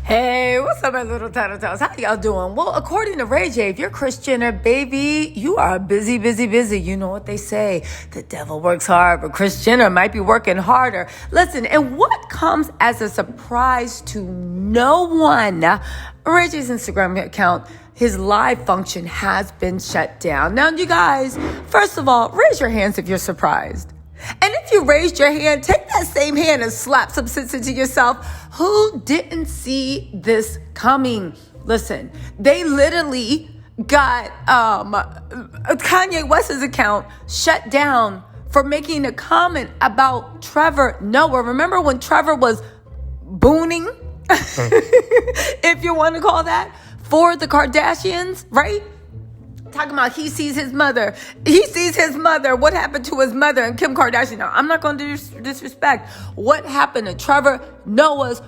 Hey, what's up, my little tattletales? How y'all doing? Well, according to Ray J, if you're Kris Jenner, baby, you are busy. You know what they say. The devil works hard, but Kris Jenner might be working harder. Listen, and what comes as a surprise to no one, Ray J's Instagram account, his live function has been shut down. Now, you guys, first of all, raise your hands if you're surprised. And if you raised your hand, take that same hand and slap some sense into yourself. Who didn't see this coming? Listen, they literally got Kanye West's account shut down for making a comment about Trevor Noah. Remember when Trevor was booning, if you want to call that, for the Kardashians, right? Talking about he sees his mother. What happened to his mother and Kim Kardashian? Now, I'm not going to disrespect what happened to Trevor Noah's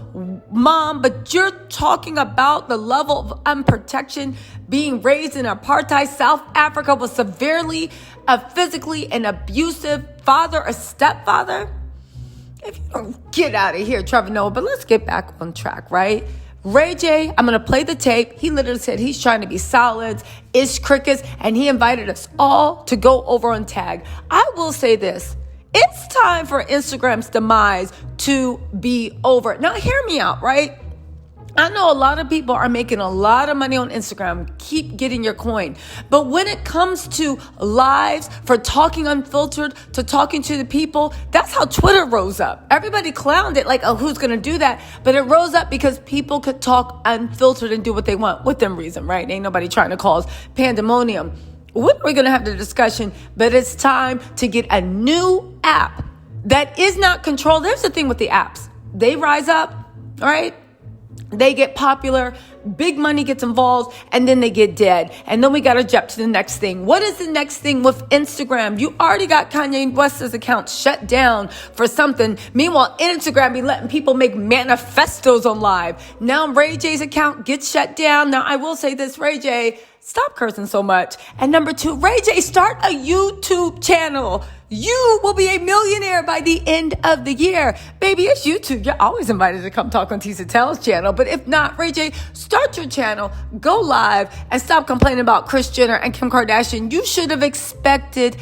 mom, but you're talking about the level of unprotection being raised in apartheid South Africa with severely, physically an abusive father or stepfather. If you don't get out of here, Trevor Noah, but let's get back on track, right? Ray J, I'm going to play the tape. He literally said he's trying to be solids, ish crickets, and he invited us all to go over on tag. I will say this. It's time for Instagram's demise to be over. Now, hear me out, right? I know a lot of people are making a lot of money on Instagram. Keep getting your coin. But when it comes to lives, for talking unfiltered to talking to the people, that's how Twitter rose up. Everybody clowned it like, oh, who's going to do that? But it rose up because people could talk unfiltered and do what they want within reason, right? Ain't nobody trying to cause pandemonium. When are we going to have the discussion? But it's time to get a new app that is not controlled. There's the thing with the apps. They rise up, all right? They get popular, big money gets involved, and then they get dead. And then we got to jump to the next thing. What is the next thing with Instagram? You already got Kanye West's account shut down for something. Meanwhile, Instagram be letting people make manifestos on live. Now Ray J's account gets shut down. Now I will say this, Ray J, stop cursing so much. And number two, Ray J, start a YouTube channel. You will be a millionaire by the end of the year. Baby, it's YouTube. You're always invited to come talk on Tisa Tell's channel. But if not, Ray J, start your channel, go live, and stop complaining about Kris Jenner and Kim Kardashian. You should have expected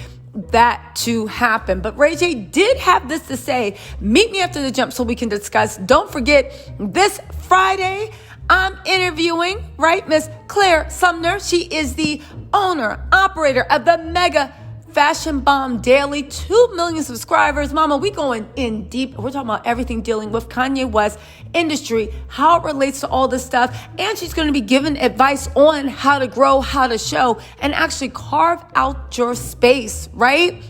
that to happen. But Ray J did have this to say. Meet me after the jump so we can discuss. Don't forget, this Friday, I'm interviewing, right, Miss Claire Sumner. She is the owner, operator of the Mega Fashion Bomb Daily, 2 million subscribers. Mama, we going in deep. We're talking about everything dealing with Kanye West industry, how it relates to all this stuff. And she's going to be giving advice on how to grow, how to show, and actually carve out your space, right?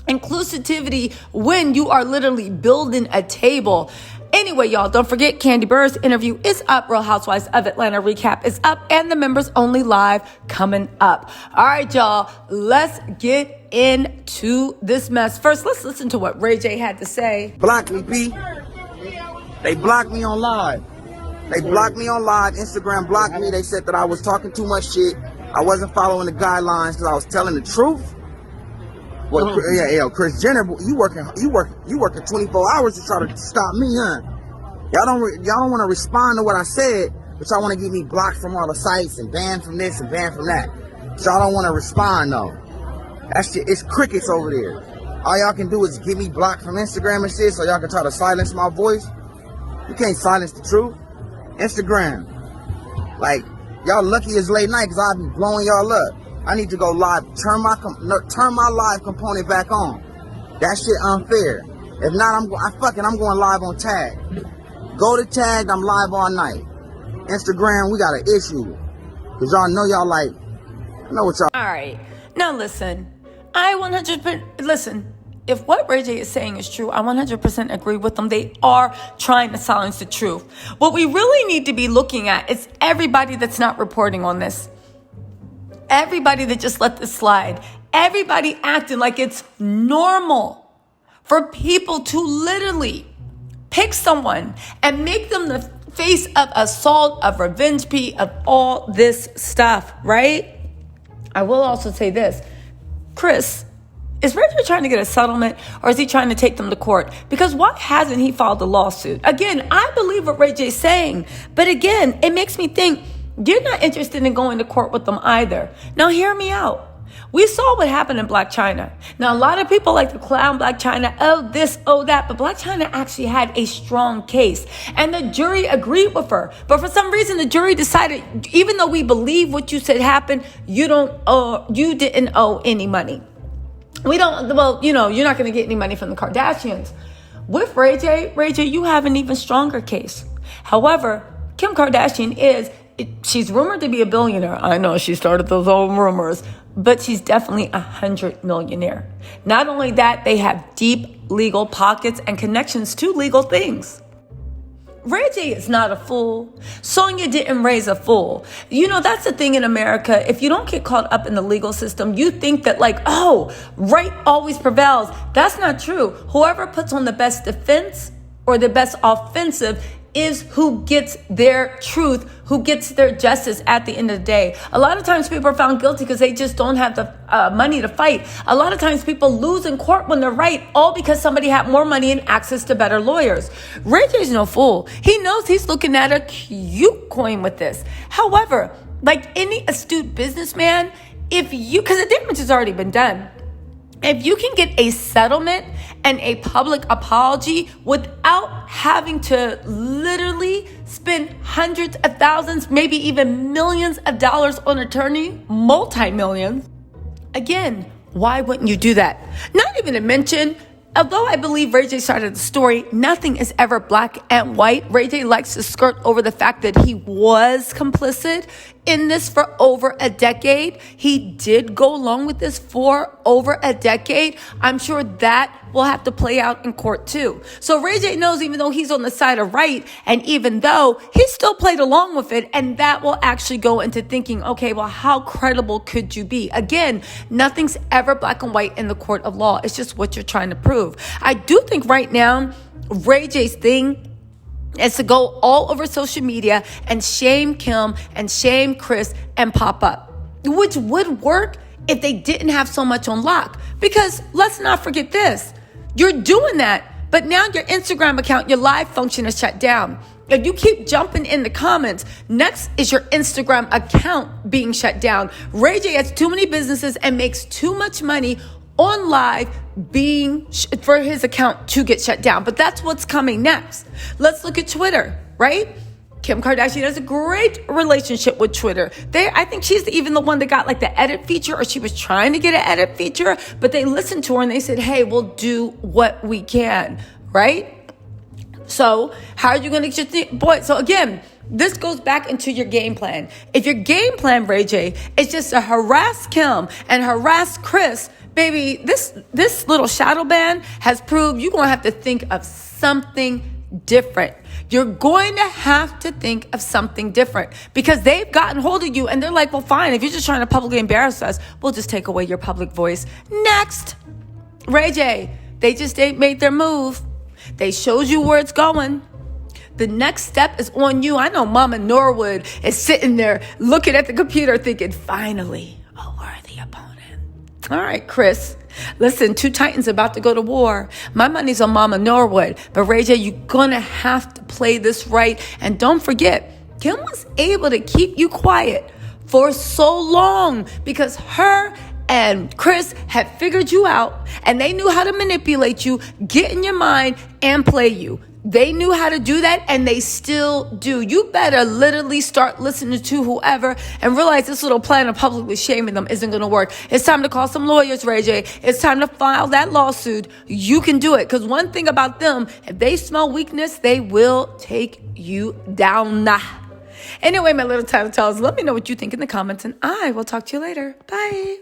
Inclusivity when you are literally building a table. Anyway, y'all, don't forget Candy Burr's interview is up. Real Housewives of Atlanta recap is up. And the members only live coming up. All right, y'all, let's get into this mess. First, let's listen to what Ray J had to say. Block me, P. They blocked me on live. Instagram blocked me. They said that I was talking too much shit. I wasn't following the guidelines because I was telling the truth. Well, yeah, Kris Jenner, you working 24 hours to try to stop me, huh? Y'all don't want to respond to what I said, but y'all want to get me blocked from all the sites and banned from this and banned from that. So y'all don't want to respond though. That shit, it's crickets over there. All y'all can do is get me blocked from Instagram and shit, so y'all can try to silence my voice. You can't silence the truth. Instagram, like y'all lucky it's late night because I'll be blowing y'all up. I need to go live. Turn my live component back on. That shit unfair. If not, I'm going live on Tag. Go to Tag. I'm live all night. Instagram, we got an issue. Cause y'all know I know what y'all. All right. Now listen. I 100% listen. If what Ray J is saying is true, I 100% agree with them. They are trying to silence the truth. What we really need to be looking at is everybody that's not reporting on this. Everybody that just let this slide. Everybody acting like it's normal for people to literally pick someone and make them the face of assault, of revenge, of all this stuff, right? I will also say this. Kris Is Ray J trying to get a settlement, or is he trying to take them to court? Because why hasn't he filed a lawsuit? Again, I believe what Ray J's saying, but again, it makes me think you're not interested in going to court with them either. Now, hear me out. We saw what happened in Black China. Now, a lot of people like to clown Black China, oh this, oh that, but Black China actually had a strong case, and the jury agreed with her. But for some reason, the jury decided, even though we believe what you said happened, you didn't owe any money. You're not going to get any money from the Kardashians. With Ray J, you have an even stronger case. However, Kim Kardashian she's rumored to be a billionaire. I know she started those old rumors, but she's definitely 100 millionaire. Not only that, they have deep legal pockets and connections to legal things. Ray J is not a fool. Sonya didn't raise a fool. That's the thing in America. If you don't get caught up in the legal system, you think that right always prevails. That's not true. Whoever puts on the best defense or the best offensive is who gets their truth, who gets their justice at the end of the day. A lot of times people are found guilty because they just don't have the money to fight. A lot of times people lose in court when they're right, all because somebody had more money and access to better lawyers. Ray J's no fool. He knows he's looking at a cute coin with this. However, like any astute businessman, because the damage has already been done, if you can get a settlement and a public apology without having to literally spend hundreds of thousands, maybe even millions of dollars on attorney, multi-millions, again, why wouldn't you do that? Not even to mention, although I believe Ray J started the story, nothing is ever black and white. Ray J likes to skirt over the fact that he was complicit in this for over a decade. He did go along with this for over a decade. I'm sure that will have to play out in court too. So Ray J knows, even though he's on the side of right, and even though he still played along with it, and that will actually go into thinking, okay, well, how credible could you be? Again, nothing's ever black and white in the court of law. It's just what you're trying to prove. I do think right now, Ray J's thing is to go all over social media and shame Kim and shame Kris and pop up, which would work if they didn't have so much on lock. Because let's not forget this. You're doing that, but now your Instagram account, your live function is shut down. If you keep jumping in the comments, next is your Instagram account being shut down. Ray J has too many businesses and makes too much money on live for his account to get shut down. But that's what's coming next. Let's look at Twitter, right? Kim Kardashian has a great relationship with Twitter. I think she's even the one that got like the edit feature, or she was trying to get an edit feature, but they listened to her and they said, hey, we'll do what we can, right? So how are you going to get your So again, this goes back into your game plan. If your game plan, Ray J, is just to harass Kim and harass Kris, baby, this little shadow ban has proved you're going to have to think of something different. You're going to have to think of something different, because they've gotten hold of you and they're like, well, fine, if you're just trying to publicly embarrass us, we'll just take away your public voice. Next, Ray J, they made their move. They showed you where it's going. The next step is on you. I know Mama Norwood is sitting there looking at the computer thinking, finally, a worthy opponent. All right, Kris, listen, two titans about to go to war. My money's on Mama Norwood. But Ray J, you're going to have to play this right. And don't forget, Kim was able to keep you quiet for so long because her and Kris had figured you out, and they knew how to manipulate you, get in your mind, and play you. They knew how to do that, and they still do. You better literally start listening to whoever and realize this little plan of publicly shaming them isn't going to work. It's time to call some lawyers, Ray J. It's time to file that lawsuit. You can do it, because one thing about them, if they smell weakness, they will take you down. Anyway, my little tattletales, let me know what you think in the comments, and I will talk to you later. Bye.